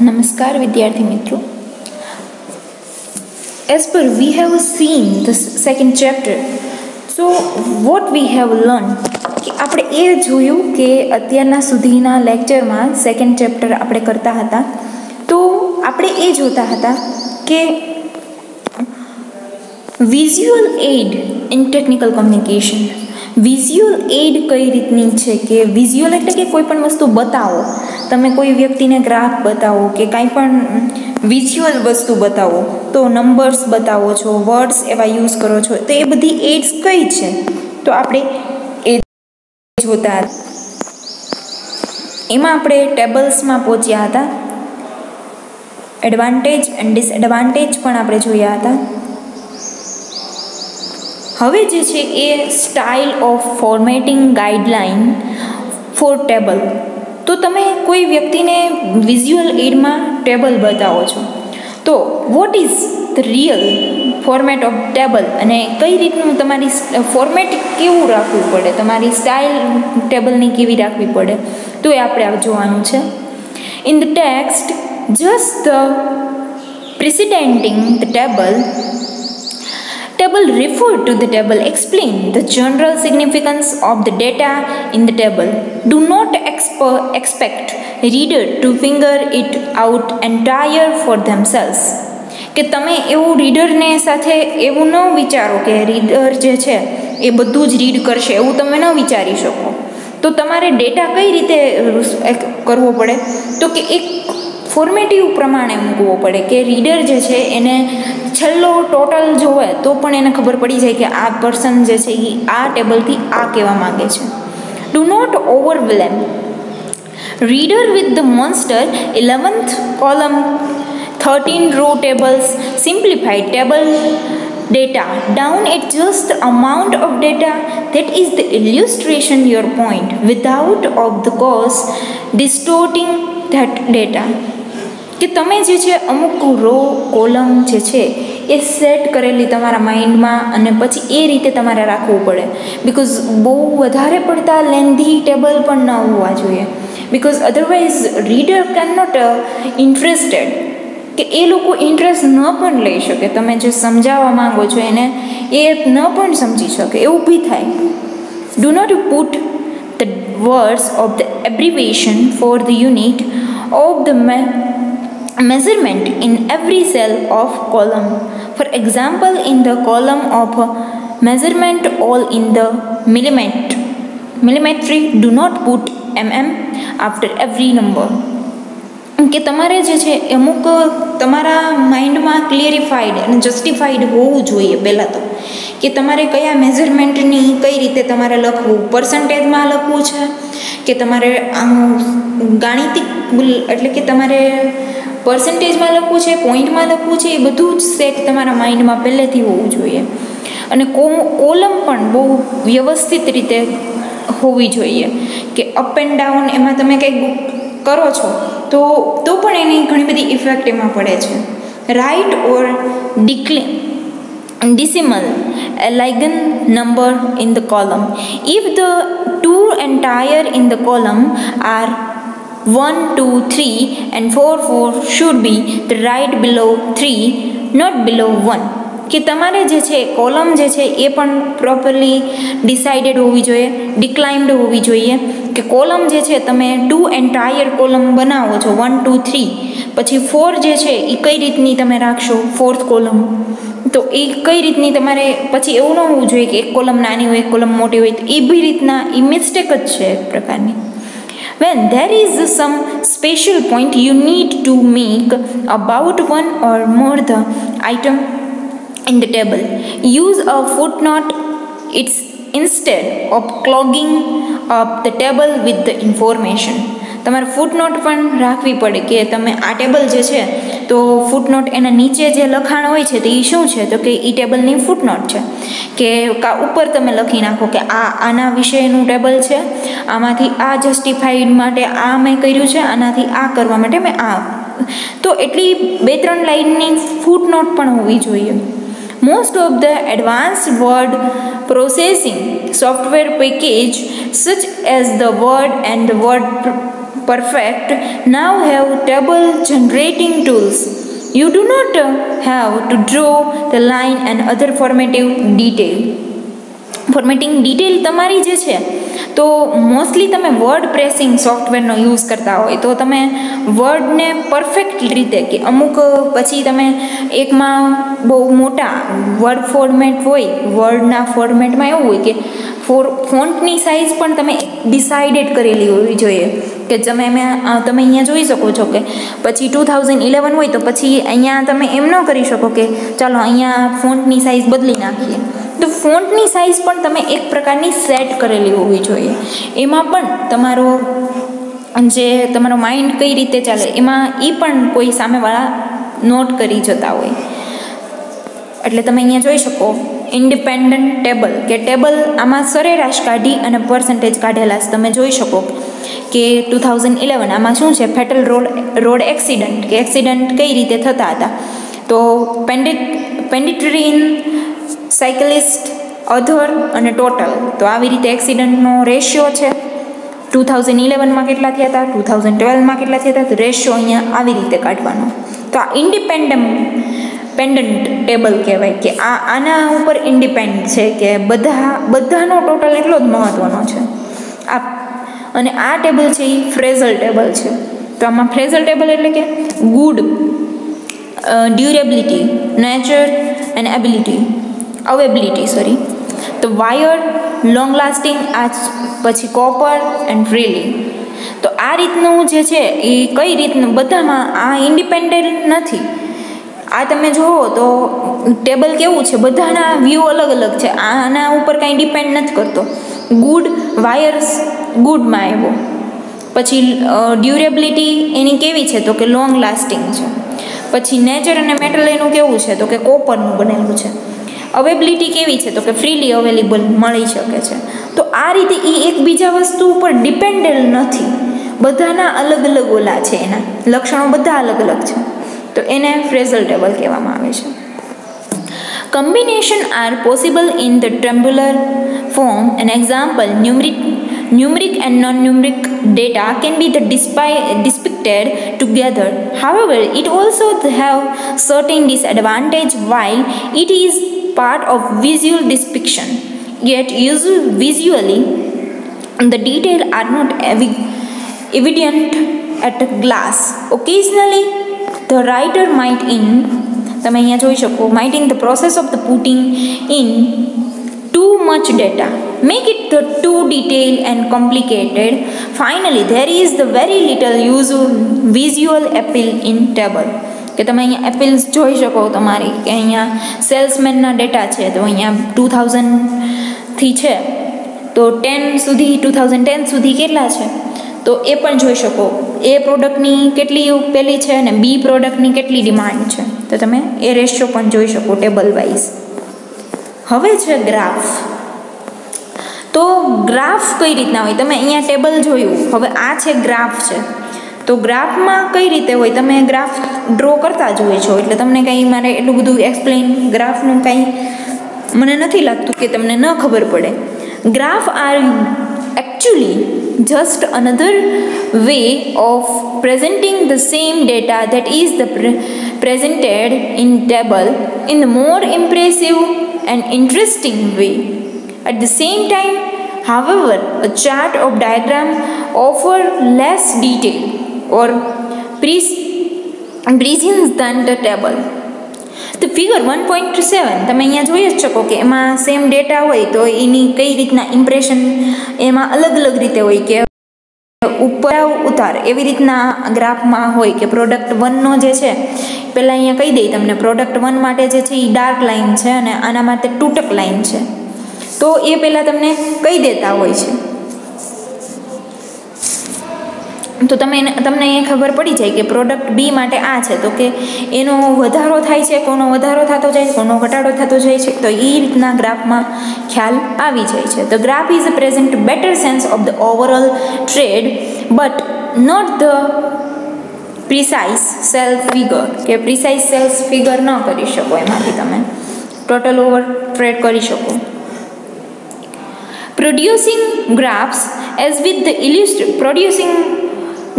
Namaskar vidyarthi મિત્રો. As per we have seen the second chapter, so what we have learned કે આપણે એ જોયું કે અત્યારના સુધીના લેક્ચરમાં સેકન્ડ ચેપ્ટર આપણે કરતા હતા તો આપણે એ જોતા હતા કે visual aid in technical communication. Visual aid કઈ રીતની છે કે વિઝ્યુઅલ એટલે કે કોઈ પણ વસ્તુ બતાવો, તમે કોઈ વ્યક્તિને ગ્રાફ બતાવો કે કાંઈ પણ વિઝ્યુઅલ વસ્તુ બતાવો, તો નંબર્સ બતાવો છો, વર્ડ્સ એવા યુઝ કરો છો, તો એ બધી એડ્સ કઈ છે તો આપણે એ જોતા હતા. એમાં આપણે ટેબલ્સમાં પહોંચ્યા હતા, એડવાન્ટેજ એન્ડ ડિસએડવાન્ટેજ પણ આપણે જોયા હતા. હવે જે છે એ style of formatting guideline for table. તો તમે કોઈ વ્યક્તિને વિઝ્યુઅલ એડમાં ટેબલ બતાવો છો તો what is the real format of table અને કઈ રીતનું તમારી ફોર્મેટ કેવું રાખવું પડે, તમારી સ્ટાઇલ ટેબલની કેવી રાખવી પડે, તો એ આપણે જોવાનું છે. In the text just the preceding the Table refer to the table, explain the general significance of the data in the table. Do not expect reader to figure it out entire for themselves. કે તમે એવું રીડરને સાથે એવું ન વિચારો કે reader જે છે એ બધું જ રીડ કરશે, એવું તમે ન વિચારી શકો. તો તમારે ડેટા કઈ રીતે કરવો પડે તો કે એક ફોર્મેટિવ પ્રમાણે મૂકવો પડે કે રીડર જે છે એને છેલ્લો ટોટલ જોવે તો પણ એને ખબર પડી જાય કે આ પર્સન જે છે એ આ ટેબલથી આ કહેવા માગે છે. Do not overwhelm reader with the monster 11th column 13 row tables simplified table data down at just the amount of data that is the illustration your point without of the course distorting that data. કે તમે જે છે અમુક row column જે છે એ set કરેલી તમારા માઇન્ડમાં અને પછી એ રીતે તમારે રાખવું પડે. બિકોઝ બહુ વધારે પડતા લેન્ધી ટેબલ પણ ન હોવા જોઈએ, because otherwise reader can not interested, કે એ લોકો ઇન્ટરેસ્ટ ન પણ લઈ શકે. તમે જે સમજાવવા માંગો છો એને એ ન પણ સમજી શકે, એવું બી થાય. Do not put the words of the abbreviation for the unit of the measurement in every cell of column. For example, in the column of measurement all in the millimetry, do not put mm after every number. કે તમારે જે છે અમુક તમારા માઇન્ડમાં ક્લિયરિફાઈડ અને justified હોવું જોઈએ પહેલાં તો, કે તમારે કયા મેઝરમેન્ટની કઈ રીતે તમારે લખવું, પર્સન્ટેજમાં લખવું છે કે તમારે ગાણિતિક એટલે કે તમારે પર્સન્ટેજમાં લખવું છે, પોઈન્ટમાં લખવું છે, એ બધું જ સેટ તમારા માઇન્ડમાં પહેલેથી હોવું જોઈએ. અને કોલમ પણ બહુ વ્યવસ્થિત રીતે હોવી જોઈએ કે અપ એન્ડ ડાઉન એમાં તમે કંઈક કરો છો તો પણ એની ઘણી બધી ઇફેક્ટ એમાં પડે છે. Right or decimal Ligon number in the column. If the two entire in the column are 1, 2, 3 and 4, 4 should be the right below 3, not below 1. કે તમારે જે છે કોલમ જે છે એ પણ પ્રોપરલી ડિસાઇડેડ હોવી જોઈએ, ડિક્લાઇન્ડ હોવી જોઈએ. કે કોલમ જે છે તમે 2 એન્ટાયર કોલમ બનાવો છો 1, 2, 3, પછી 4 જે છે એ કઈ રીતની તમે રાખશો, 4th કોલમ, તો એ કઈ રીતની તમારે પછી એવું ન હોવું જોઈએ કે એક કોલમ નાની હોય એક કોલમ મોટી હોય, તો એ બી રીતના એ મિસ્ટેક જ છે એક પ્રકારની. When there is some special point you need to make about one or more the item in the table, use a footnote it's instead of clogging up the table with the information. તમારે footnote પણ રાખવી પડે કે તમે આ table જે છે તો ફૂટનોટ એના નીચે જે લખાણ હોય છે તો એ શું છે તો કે એ ટેબલની ફૂટનોટ છે, કે ઉપર તમે લખી નાખો કે આના વિશેનું ટેબલ છે, આમાંથી આ જસ્ટિફાઈડ માટે આ મેં કર્યું છે, આનાથી આ કરવા માટે મેં આ. તો એટલી 2-3 લાઇનની ફૂટનોટ પણ હોવી જોઈએ. Most of the advanced word processing software package such as the Word and the Word perfect now have table generating tools. You do not have to draw the line and other formatting detail તમારી જે છે તો mostly તમે word pressing સોફ્ટવેરનો use કરતા હોય તો તમે વર્ડને પરફેક્ટ રીતે કે અમુક પછી તમે એકમાં બહુ મોટા વર્ડ ફોર્મેટ હોય, વર્ડના ફોર્મેટમાં એવું હોય કે ફોન્ટની સાઇઝ પણ તમે ડિસાઇડેડ કરેલી હોવી જોઈએ કે તમે અહીંયા જોઈ શકો છો કે પછી 2011 હોય તો પછી અહીંયા તમે એમ ન કરી શકો કે ચાલો અહીંયા ફોન્ટની સાઇઝ બદલી નાખીએ. તો ફોન્ટની સાઇઝ પણ તમે એક પ્રકારની સેટ કરેલી હોવી જોઈએ. એમાં પણ તમારો માઇન્ડ કઈ રીતે ચાલે એમાં એ પણ કોઈ સામેવાળા નોટ કરી જતા હોય. એટલે તમે અહીંયા જોઈ શકો ઇન્ડિપેન્ડન્ટ ટેબલ કે ટેબલ આમાં સરેરાશ કાઢી અને પર્સન્ટેજ કાઢેલા તમે જોઈ શકો કે 2011 આમાં શું છે, ફેટલ રોડ એક્સિડન્ટ કે એક્સિડન્ટ કઈ રીતે થતા હતા. તો પેન્ડિટ્રીન સાયકલિસ્ટ, અધર અને ટોટલ, તો આવી રીતે એક્સિડન્ટનો રેશિયો છે. 2011માં કેટલા થયા હતા, 2012માં કેટલા થયા હતા, તો રેશિયો અહીંયા આવી રીતે કાઢવાનો. તો આ ઇન્ડિપેન્ડન્ટ ટેબલ કહેવાય કે આના ઉપર ઇન્ડિપેન્ડન્ટ છે કે બધાનો ટોટલ એટલો જ મહત્ત્વનો છે. અને આ ટેબલ છે એ ફ્રેઝલ ટેબલ છે. તો આમાં ફ્રેઝલ ટેબલ એટલે કે good, durability, nature and availability. તો વાયર, લોંગ લાસ્ટિંગ, આ પછી કોપર એન્ડ ફ્રીલી. તો આ રીતનું જે છે એ કઈ રીતનું બધામાં આ ઇન્ડિપેન્ડન્ટ નથી. આ તમે જુઓ તો ટેબલ કેવું છે, બધાના વ્યૂ અલગ અલગ છે. આના ઉપર કાંઈ ડિપેન્ડ નથી કરતો. ગુડ, વાયર્સ ગુડમાં આવ્યો. પછી ડ્યુરેબિલિટી એની કેવી છે તો કે લોંગ લાસ્ટિંગ છે. પછી નેચર અને મેટલ એનું કેવું છે તો કે કોપરનું બનેલું છે. અવેબિલિટી કેવી છે તો કે ફ્રીલી અવેલેબલ મળી શકે છે. તો આ રીતે એ એકબીજા વસ્તુ ઉપર ડિપેન્ડેન્ટ નથી. બધાના અલગ અલગ ઓલા છે, એના લક્ષણો બધા અલગ અલગ છે. તો એને ફ્રેઝલ ટેબલ કહેવામાં આવે છે. Combination are possible in the tabular form. An example, numeric and non-numeric data can be depicted together. However, it also have certain disadvantage while it is part of visual depiction. Yet visually, the details are not evident at a glance. Occasionally, the writer might in the process of the putting in too much data make it too detailed and complicated. Finally, there is the very little visual appeal in table. કે તમે અહીંયા એપિલ્સ જોઈ શકો તમારી કે અહીંયા સેલ્સમેનના data છે તો અહીંયા 2000થી છે તો 2010 સુધી કેટલા છે તો એ પણ જોઈ શકો. એ પ્રોડક્ટની કેટલી પેલી છે અને બી પ્રોડક્ટની કેટલી ડિમાન્ડ છે તો તમે એ રેશિયો પણ જોઈ શકો ટેબલ વાઇઝ. હવે છે ગ્રાફ. તો ગ્રાફ કઈ રીતના હોય, તમે અહીંયા ટેબલ જોયું, હવે આ છે ગ્રાફ છે. તો ગ્રાફમાં કઈ રીતે હોય, તમે ગ્રાફ ડ્રો કરતા જ હોય છો એટલે તમને કંઈ મારે એટલું બધું એક્સપ્લેન ગ્રાફનું કંઈ મને નથી લાગતું કે તમને ન ખબર પડે. Graph are actually just another way of presenting the same data that is presented in table in a more impressive and interesting way. At the same time, however, a chart or diagram offer less detail or precision than the table. The figure 1.7 તમે અહીંયા જોઈ જ શકો કે એમાં same data હોય તો એની કઈ રીતના ઇમ્પ્રેશન એમાં અલગ અલગ રીતે હોય કે ઉપર ઉતાર એવી રીતના ગ્રાફમાં હોય કે પ્રોડક્ટ 1નો જે છે પહેલાં અહીંયા કહી દઈ તમને પ્રોડક્ટ 1 માટે જે છે એ ડાર્ક લાઇન છે અને આના માટે તૂટક લાઇન છે તો એ પહેલાં તમને કહી દેતા હોય છે. તો તમને એ ખબર પડી જાય કે પ્રોડક્ટ બી માટે આ છે તો કે એનો વધારો થાય છે, કોનો વધારો થતો જાય છે, કોનો ઘટાડો થતો જાય છે, તો એ રીતના ગ્રાફમાં ખ્યાલ આવી જાય છે. The graph is a present better sense of the overall trade but not the precise sales figure કે પ્રિસાઇઝ સેલ્સ ફિગર ન કરી શકો, એમાંથી તમે ટોટલ ઓવર ટ્રેડ કરી શકો. Producing graphs as with the producing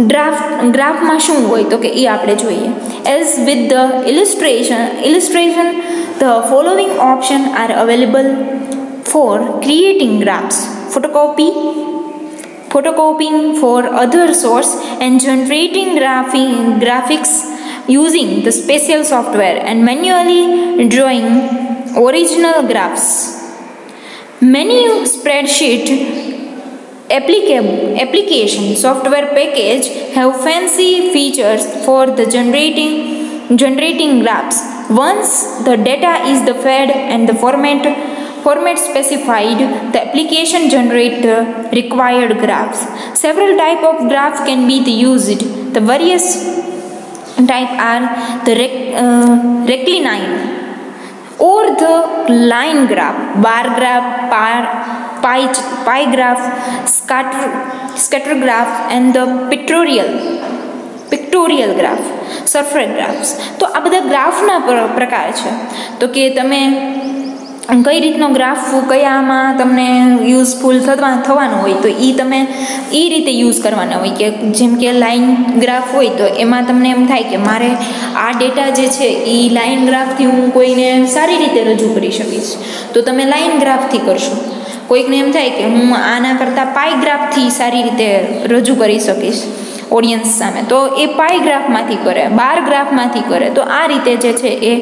ગ્રાફમાં શું હોય તો કે એ આપણે જોઈએ. As with the ઇલિસ્ટ્રેશન the following options are available for creating graphs: photocopying for other source, and generating graphics using the special software, and manually drawing original graphs. Many spreadsheet application software package have fancy features for the generating graphs. Once the data is fed and the format specified, the application generates the required graphs. Several types of graphs can be used. The various types are the rectilinear or the line graph, bar graph, pie graph, scatter graph, and the pictorial graph, surface graphs. તો આ બધા ગ્રાફના પ્રકાર છે. તો કે તમે કઈ રીતનો ગ્રાફ કયામાં તમને યુઝફુલ થવાનો હોય તો એ તમે એ રીતે યુઝ કરવાના હોય. કે જેમ કે લાઇન ગ્રાફ હોય તો એમાં તમને એમ થાય કે મારે આ ડેટા જે છે એ લાઇન ગ્રાફથી હું કોઈને સારી રીતે રજૂ કરી શકીશ તો તમે લાઇન ગ્રાફથી કરશો. કોઈકને એમ થાય કે હું આના કરતાં પાઈ ગ્રાફથી સારી રીતે રજૂ કરી શકીશ ઓડિયન્સ સામે, તો એ પાઈ ગ્રાફમાંથી કરે, બાર ગ્રાફમાંથી કરે. તો આ રીતે જે છે એ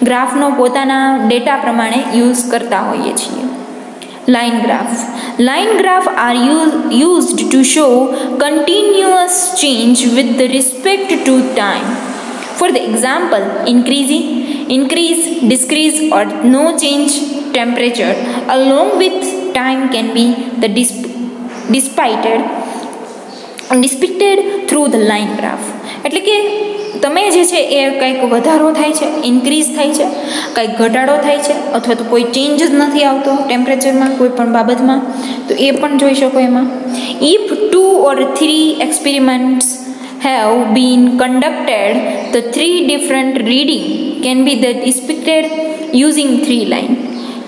ગ્રાફનો પોતાના ડેટા પ્રમાણે યુઝ કરતા હોઈએ છીએ. Line graph are used to show continuous change with the respect to time. For the example, increase, decrease, or no change temperature along with time can be the depicted through the line graph. એટલે કે તમે જે છે એ કંઈક વધારો થાય છે, increase થાય છે, કંઈક ઘટાડો થાય છે, અથવા તો કોઈ ચેન્જ જ નથી આવતો ટેમ્પરેચરમાં કોઈ પણ બાબતમાં, તો એ પણ જોઈ શકો એમાં. If 2 or 3 experiments have been conducted, the 3 different reading can be depicted using 3 line.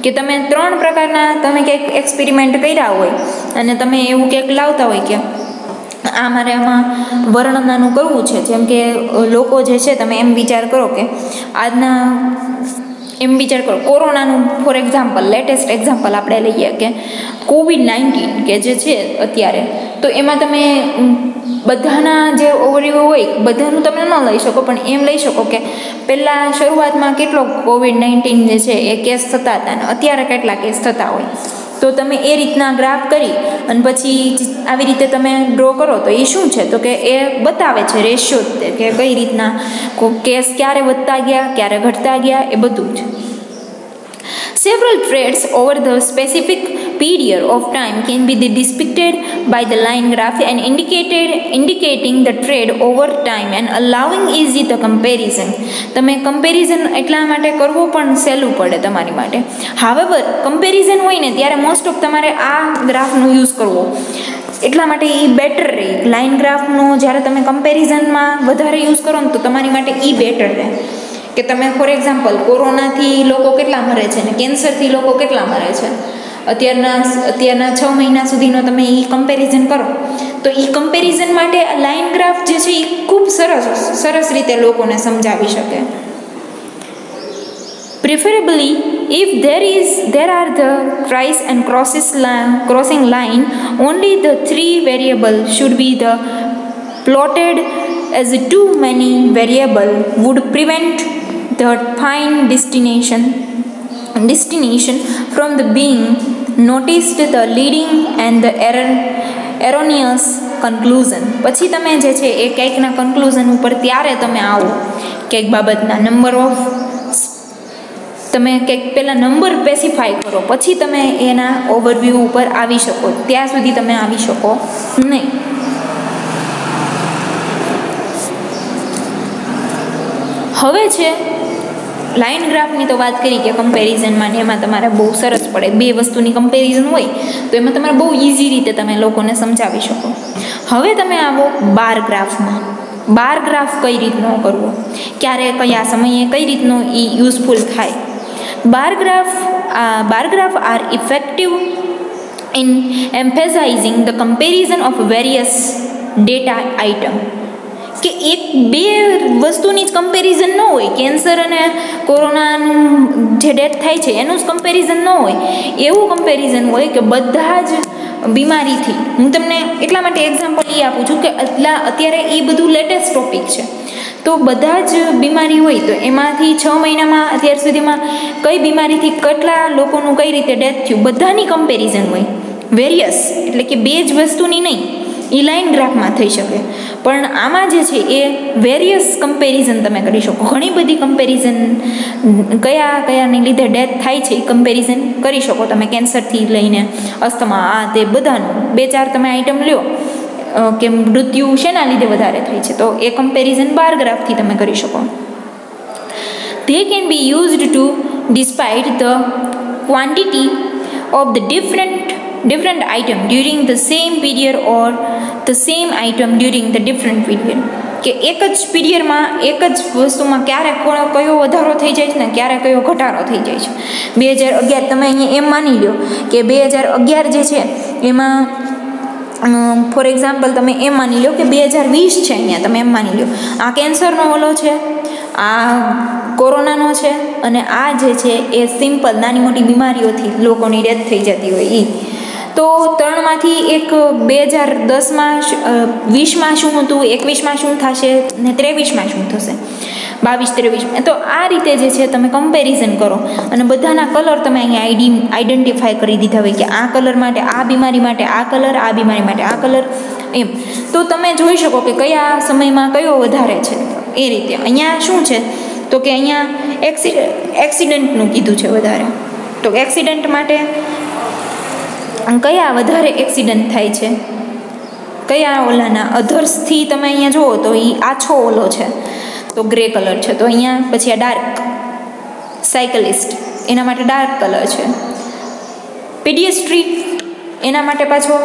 કે તમે 3 પ્રકારના તમે કંઈક એક્સપેરિમેન્ટ કર્યા હોય અને તમે એવું કંઈક લાવતા હોય કે આ મારે આમાં વર્ણનાનું કરવું છે. જેમ કે લોકો જે છે તમે એમ વિચાર કરો કે કોરોનાનું ફોર એક્ઝામ્પલ, લેટેસ્ટ એક્ઝામ્પલ આપણે લઈએ કે COVID-19 કે જે છે અત્યારે, તો એમાં તમે બધાના જે ઓવરવ્યૂ હોય બધાનું તમે ન લઈ શકો, પણ એમ લઈ શકો કે પહેલાં શરૂઆતમાં કેટલો COVID-19 જે છે એ કેસ થતા હતા અને અત્યારે કેટલા કેસ થતા હોય. તો તમે એ રીતના ગ્રાફ કરી અને પછી આવી રીતે તમે ડ્રો કરો તો એ શું છે તો કે એ બતાવે છે રેશિયો કે કઈ રીતના કેસ ક્યારે વધતા ગયા, ક્યારે ઘટતા ગયા, એ બધું જ. Several traits over the specific period of time can be depicted by the line graph and indicating the trend over time and allowing easy the comparison. તમે કમ્પેરિઝન એટલા માટે કરવું પણ સહેલું પડે તમારી માટે. હાવેવર કમ્પેરિઝન હોય ને ત્યારે મોસ્ટ ઓફ તમારે આ ગ્રાફનો યુઝ કરવો એટલા માટે એ બેટર રહે. લાઇન ગ્રાફનો જ્યારે તમે કમ્પેરિઝનમાં વધારે યુઝ કરો ને તો તમારી માટે એ બેટર રહે. કે તમે ફોર એક્ઝામ્પલ કોરોનાથી લોકો કેટલા મરે છે ને કેન્સરથી લોકો કેટલા મરે છે અત્યારના 6 મહિના સુધીનો તમે એ કમ્પેરિઝન કરો તો એ કમ્પેરિઝન માટે લાઇન ગ્રાફ જે છે એ ખૂબ સરસ રીતે લોકોને સમજાવી શકે. Preferably, if there are the tries and crossing line, only the 3 variable should be the plotted, as too many variable would prevent the fine destination from the being noticed, the leading and the erroneous conclusion. પછી તમે જે છે એ કંઈકના conclusion ઉપર ત્યારે તમે આવો કંઈક બાબતના નંબર ઓફ તમે કંઈક પહેલાં નંબર સ્પેસિફાય કરો પછી તમે એના ઓવરવ્યૂ ઉપર આવી શકો, ત્યાં સુધી તમે આવી શકો નહીં. હવે છે લાઇન ગ્રાફની તો વાત કરી કે કમ્પેરિઝનમાં ને એમાં તમારે બહુ સરસ પડે. 2 વસ્તુની કમ્પેરિઝન હોય તો એમાં તમારે બહુ ઇઝી રીતે તમે લોકોને સમજાવી શકો. હવે તમે આવો બાર ગ્રાફમાં. બાર ગ્રાફ કઈ રીતનો કરવો, ક્યારે કયા સમયે કઈ રીતનો એ યુઝફુલ થાય. Bar graph are effective in emphasizing the comparison of various data item. કે એક બે વસ્તુની જ કમ્પેરિઝન ન હોય, કેન્સર અને કોરોનાનું જે ડેથ થાય છે એનું જ કમ્પેરિઝન ન હોય, એવું કમ્પેરિઝન હોય કે બધા જ બીમારીથી. હું તમને એટલા માટે એક્ઝામ્પલ એ આપું છું કે અત્યારે એ બધું લેટેસ્ટ ટોપિક છે. તો બધા જ બીમારી હોય તો એમાંથી 6 મહિનામાં અત્યાર સુધીમાં કઈ બીમારીથી કેટલા લોકોનું કઈ રીતે ડેથ થયું, બધાની કમ્પેરિઝન હોય. વેરિયસ એટલે કે બે જ વસ્તુની નહીં, એ લાઇન ગ્રાફમાં થઈ શકે, પણ આમાં જે છે એ વેરિયસ કમ્પેરિઝન તમે કરી શકો. ઘણી બધી કમ્પેરિઝન કયાને લીધે ડેથ થાય છે એ કમ્પેરિઝન કરી શકો તમે, કેન્સરથી લઈને અસ્થમા, આ તે બધાનું 2-4 તમે આઈટમ લ્યો કે મૃત્યુ શેના લીધે વધારે થાય છે, તો એ કમ્પેરિઝન બાર ગ્રાફથી તમે કરી શકો. They can be used to despite the quantity of the different item during the same period or the same item during the different period. કે એક જ પીરિયડમાં એક જ વસ્તુમાં ક્યારેક કયો વધારો થઈ જાય છે ને ક્યારેક કયો ઘટાડો થઈ જાય છે. 2011 તમે અહીંયા એમ માની લો કે 2011 જે છે એમાં ફોર એક્ઝામ્પલ તમે એમ માની લો કે 2020 છે, અહીંયા તમે એમ માની લો આ કેન્સરનો ઓલો છે, આ કોરોનાનો છે, અને આ જે છે એ સિમ્પલ નાની મોટી બીમારીઓથી લોકોની ડેથ થઈ જતી હોય એ. તો ત્રણમાંથી એક 2010માં 20માં શું હતું, 21માં શું થશે ને 23માં શું થશે, 22-23. તો આ રીતે જે છે તમે કમ્પેરિઝન કરો અને બધાના કલર તમે અહીંયા આઈડેન્ટિફાય કરી દીધા હોય કે આ કલર માટે આ બીમારી માટે આ કલર, આ બીમારી માટે આ કલર, એમ. તો તમે જોઈ શકો કે કયા સમયમાં કયો વધારે છે એ રીતે. અહીંયા શું છે તો કે અહીંયા એક્સિડન્ટનું કીધું છે વધારે. તો એક્સિડન્ટ માટે કયા વધારે એક્સિડન્ટ થાય છે, કયા ઓલાના અધર્સથી તમે અહીંયા જુઓ તો એ આછો ઓલો છે તો ગ્રે કલર છે. તો અહીંયા પછી આ ડાર્ક સાયકલિસ્ટ એના માટે ડાર્ક કલર છે. પેડિયસ્ટ્રી એના માટે પાછો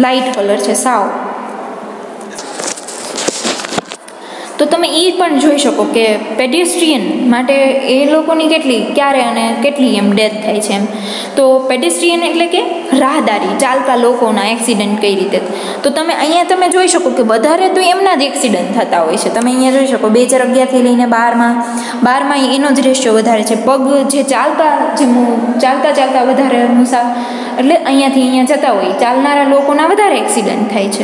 લાઇટ કલર છે સાવ. તો તમે એ પણ જોઈ શકો કે પેડેસ્ટ્રિયન માટે એ લોકોની ક્યારે અને કેટલી એમ ડેથ થાય છે એમ. તો પેડેસ્ટ્રિયન એટલે કે રાહદારી, ચાલતા લોકોના એક્સિડન્ટ કઈ રીતે. તો તમે અહીંયા તમે જોઈ શકો કે વધારે તો એમના જ એક્સિડન્ટ થતા હોય છે. તમે અહીંયા જોઈ શકો 2011થી લઈને 12માં એનો જ રેશિયો વધારે છે. પગ જે ચાલતા વધારે એટલે અહીંયાથી અહીંયા જતા હોય ચાલનારા લોકોના વધારે એક્સિડન્ટ થાય છે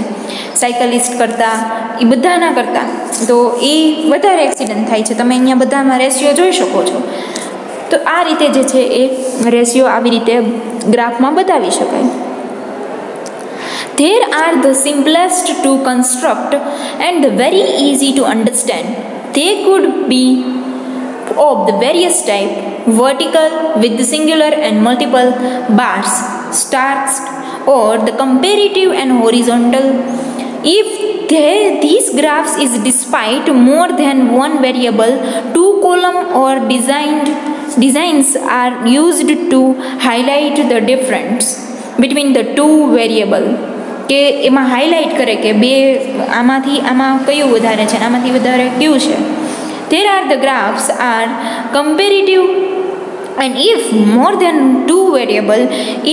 સાયકલિસ્ટ કરતાં, એ બધાના કરતાં. તો એ વધારે એક્સિડન્ટ થાય છે. તમે અહીંયા બધામાં રેશિયો જોઈ શકો છો. તો આ રીતે જે છે એ રેશિયો આવી રીતે ગ્રાફમાં બતાવી શકાય. There are the simplest to construct and the very easy to understand. They could be of the various type, vertical with the singular and multiple bars, stars, or the comparative and horizontal. If these graphs is despite more than one variable, 2 column or designs are used to highlight the difference between the two variable. કે એમાં highlight કરે કે બે આમાંથી આમાં કયું વધારે છે, આમાંથી વધારે કયું છે. There are the graphs are comparative, and if more than 2 variable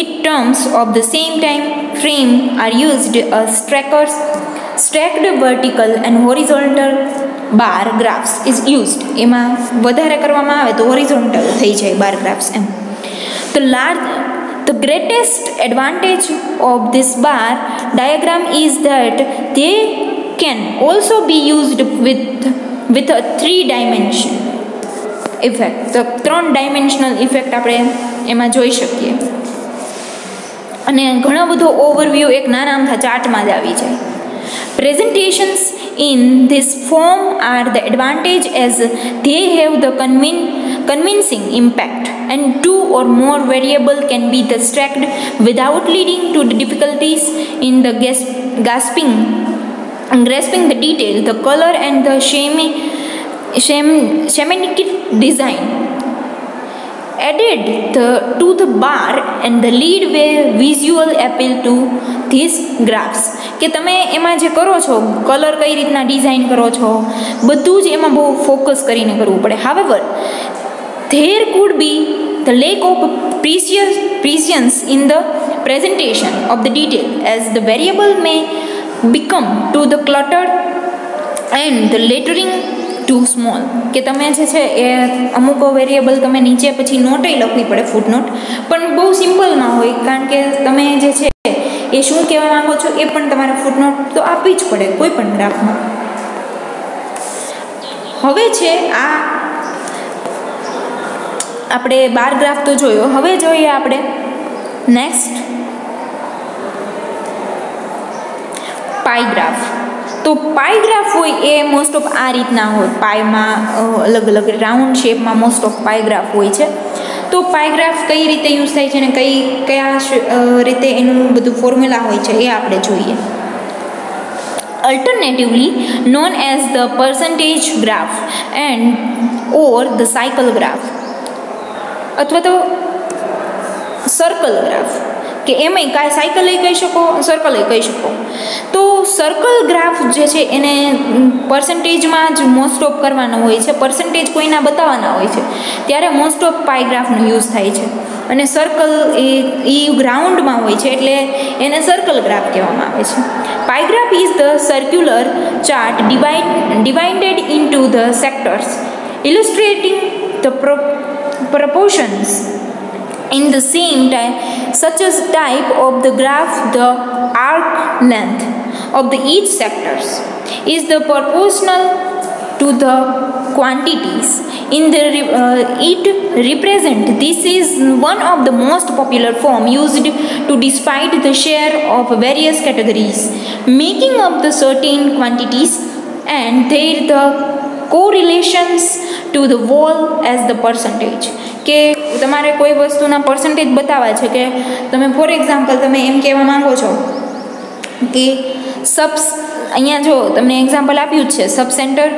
in terms of the same time frame are used, stacked vertical and horizontal bar graphs is used. એમાં વધારે કરવામાં આવે તો horizontal થઈ જાય bar graphs M. The greatest advantage of this bar diagram is that they can also be used with a 3-dimension effect. તો 3-dimensional effect આપણે એમાં જોઈ શકીએ. અને ઘણો બધો ઓવરવ્યૂ એક નાના અમથા ચાર્ટમાં જ આવી જાય. Presentations in this form are the advantage as they have the convincing impact, and 2 or more variable can be stacked without leading to the difficulties in the grasping the detail, the color and the schematic design. Added to the bar and the lead visual appeal to these graphs. કે તમે એમાં જે કરો છો colour કઈ રીતના design કરો છો બધું જ એમાં બહુ ફોકસ કરીને કરવું પડે. However, there could be the lack of precision in the presentation of the detail, as the variable may become too the cluttered and the lettering too small. કે તમે જે છે એ અમુક વેરિયેબલ તમે નીચે પછી નોટે લખવી પડે, ફૂટનોટ, પણ બહુ સિમ્પલમાં હોય, કારણ કે તમે જે છે એ શું કહેવા માંગો છો એ પણ તમારે ફૂટનોટ તો આપવી જ પડે કોઈ પણ ગ્રાફમાં. હવે છે આ આપણે બાર ગ્રાફ તો જોયો, હવે જોઈએ આપણે નેક્સ્ટ પાઈ ગ્રાફ. તો પાઈ ગ્રાફ હોય એ મોસ્ટ ઓફ આ રીતના હોય, પાઈમાં અલગ અલગ રાઉન્ડ શેપમાં મોસ્ટ ઓફ પાઈ ગ્રાફ હોય છે. તો પાઈ ગ્રાફ કઈ રીતે યુઝ થાય છે અને કયા રીતે એનું બધું ફોર્મ્યુલા હોય છે એ આપણે જોઈએ. Alternatively known as the percentage graph and or the cycle graph અથવા તો સર્કલ ગ્રાફ, કે એમાંય કાંઈ સાયકલ કહી શકો, સર્કલ કહી શકો. તો સર્કલ ગ્રાફ જે છે એને પર્સન્ટેજમાં જ મોસ્ટ ઓફ કરવાનો હોય છે, પર્સન્ટેજ કોઈના બતાવવાના હોય છે ત્યારે મોસ્ટ ઓફ પાઈ ગ્રાફનો યુઝ થાય છે. અને સર્કલ એ ગ્રાઉન્ડમાં હોય છે એટલે એને સર્કલ ગ્રાફ કહેવામાં આવે છે. Pie graph is the circular chart divided into the sectors illustrating the proportions in the same time, such as type of the graph, the arc length of the each sectors is the proportional to the quantities in the it represent. This is one of the most popular form used to despite the share of various categories making up the certain quantities and their the correlations to the whole as the percentage. કે તમારે કોઈ વસ્તુના percentage બતાવવા છે, કે તમે for example તમે એમ કહેવા માંગો છો કે અહીંયા જો તમને એક્ઝામ્પલ આપ્યું જ છે, સબ centre,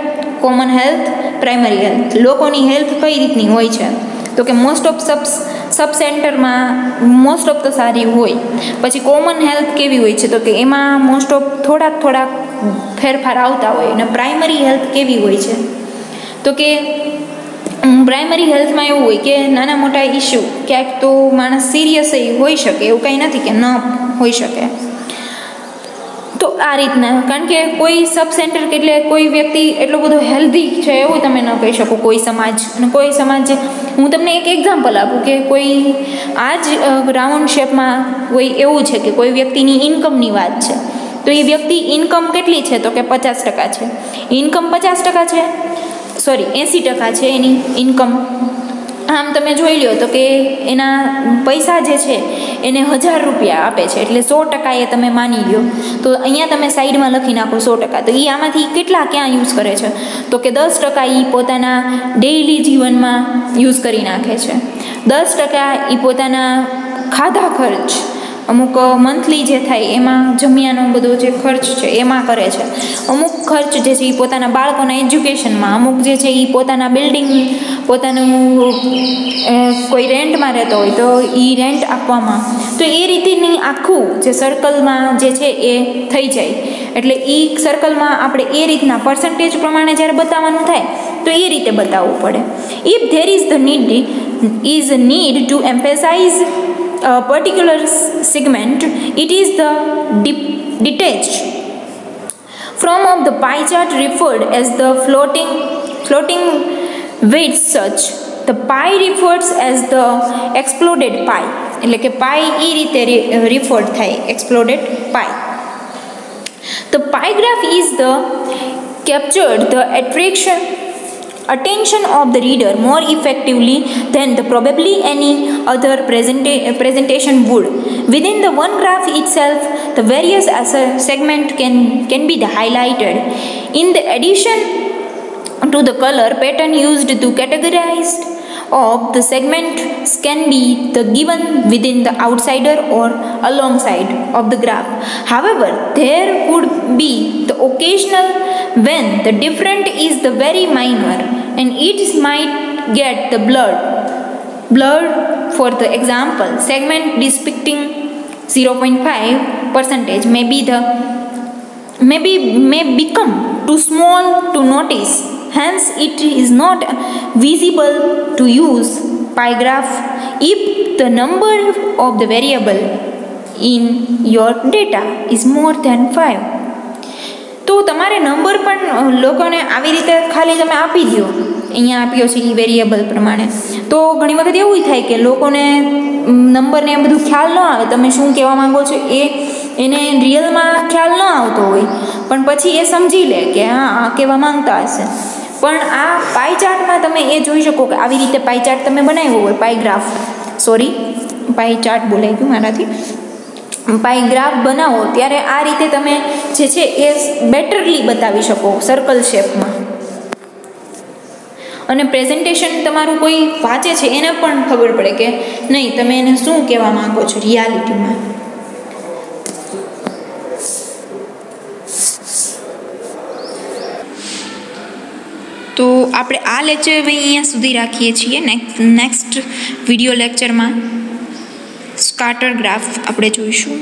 common health, primary health. લોકોની હેલ્થ કઈ રીતની હોય છે તો કે મોસ્ટ ઓફ સબ સેન્ટરમાં મોસ્ટ ઓફ તો સારી હોય, પછી કોમન હેલ્થ કેવી હોય છે તો કે એમાં મોસ્ટ ઓફ થોડાક ફેરફાર આવતા હોય. અને પ્રાઇમરી હેલ્થ કેવી હોય છે તો કે પ્રાઇમરી હેલ્થમાં એવું હોય કે નાના મોટા ઇસ્યુ ક્યાંક તો માણસ સિરિયસ હોઈ શકે, એવું કંઈ નથી કે ન હોઈ શકે. તો આ રીતના, કારણ કે કોઈ સબ સેન્ટર એટલે કોઈ વ્યક્તિ એટલો બધો હેલ્ધી છે એવું તમે ન કહી શકો કોઈ સમાજ. અને કોઈ સમાજ, હું તમને એક એક્ઝામ્પલ આપું કે કોઈ આ જ રાઉન્ડ શેપમાં કોઈ એવું છે કે કોઈ વ્યક્તિની ઇન્કમની વાત છે, તો એ વ્યક્તિ ઇન્કમ કેટલી છે તો કે 50% છે. ઇન્કમ 50% છે, સોરી 80% છે એની ઇન્કમ. આમ તમે જોઈ લો તો કે એના પૈસા જે છે એને 1000 રૂપિયા આપે છે, એટલે 100% એ તમે માની લો. તો અહીંયા તમે સાઈડમાં લખી નાખો 100%. તો એ આમાંથી કેટલા ક્યાં યુઝ કરે છે તો કે 10% એ પોતાના ડેઇલી જીવનમાં યુઝ કરી નાખે છે, 10% એ પોતાના ખાધા ખર્ચ, અમુક મંથલી જે થાય એમાં જમ્યાનો બધો જે ખર્ચ છે એમાં કરે છે, અમુક ખર્ચ જે છે એ પોતાના બાળકોના એજ્યુકેશનમાં, અમુક જે છે એ પોતાના બિલ્ડિંગ, પોતાનું કોઈ રેન્ટમાં રહેતો હોય તો એ રેન્ટ આપવામાં. તો એ રીતેની આખું જે સર્કલમાં જે છે એ થઈ જાય. એટલે એ સર્કલમાં આપણે એ રીતના પર્સન્ટેજ પ્રમાણે જ્યારે બતાવવાનું થાય તો એ રીતે બતાવવું પડે. If there is the need to emphasize a particular segment, it is the detached from of the pie chart referred as the floating weight such. The pie refers as the exploded pie, એટલે કે pie એ રીતે referred થાય, exploded pie. The pie graph is the captured the attention of the reader more effectively than the probably any other presentation would. Within the one graph itself, the various segment can be highlighted. In the addition to the color pattern used to categorize of the segments can be the given within the outsider or alongside of the graph. However, there could be the occasional when the difference is the very minor and it might get the blurred. For the example, segment depicting 0.5% may become too small to notice. Hence, it is not visible to use pie graph if the number of the variable in your data is more than 5. તો તમારે number પણ લોકોને આવી રીતે ખાલી તમે આપી દો, અહીંયા આપ્યો છે એ વેરિયેબલ પ્રમાણે, તો ઘણી વખત એવું થાય કે લોકોને નંબરને એ બધું ખ્યાલ ન આવે, તમે શું કહેવા માંગો છો એને રિયલમાં ખ્યાલ ન આવતો હોય, પણ પછી એ સમજી લે કે હા આ કહેવા માંગતા હશે. પણ આ પાઈ ચાર્ટમાં તમે એ જોઈ શકો કે આવી રીતે પાઈ ચાર્ટ તમે બનાવ્યો હોય, પાઈ ચાર્ટ બોલાઈ ગયું મારાથી, પાઈ ગ્રાફ બનાવો ત્યારે આ રીતે તમે જે છે એ બેટરલી બતાવી શકો સર્કલ શેપમાં. અને પ્રેઝન્ટેશન તમારું કોઈ વાંચે છે એને પણ ખબર પડે કે નહીં તમે એને શું કહેવા માંગો છો રિયાલિટીમાં. તો આપણે આ લેક્ચર અહીંયા સુધી રાખીએ છીએ. નેક્સ્ટ વિડીયો લેક્ચરમાં સ્કાટર ગ્રાફ આપણે જોઈશું.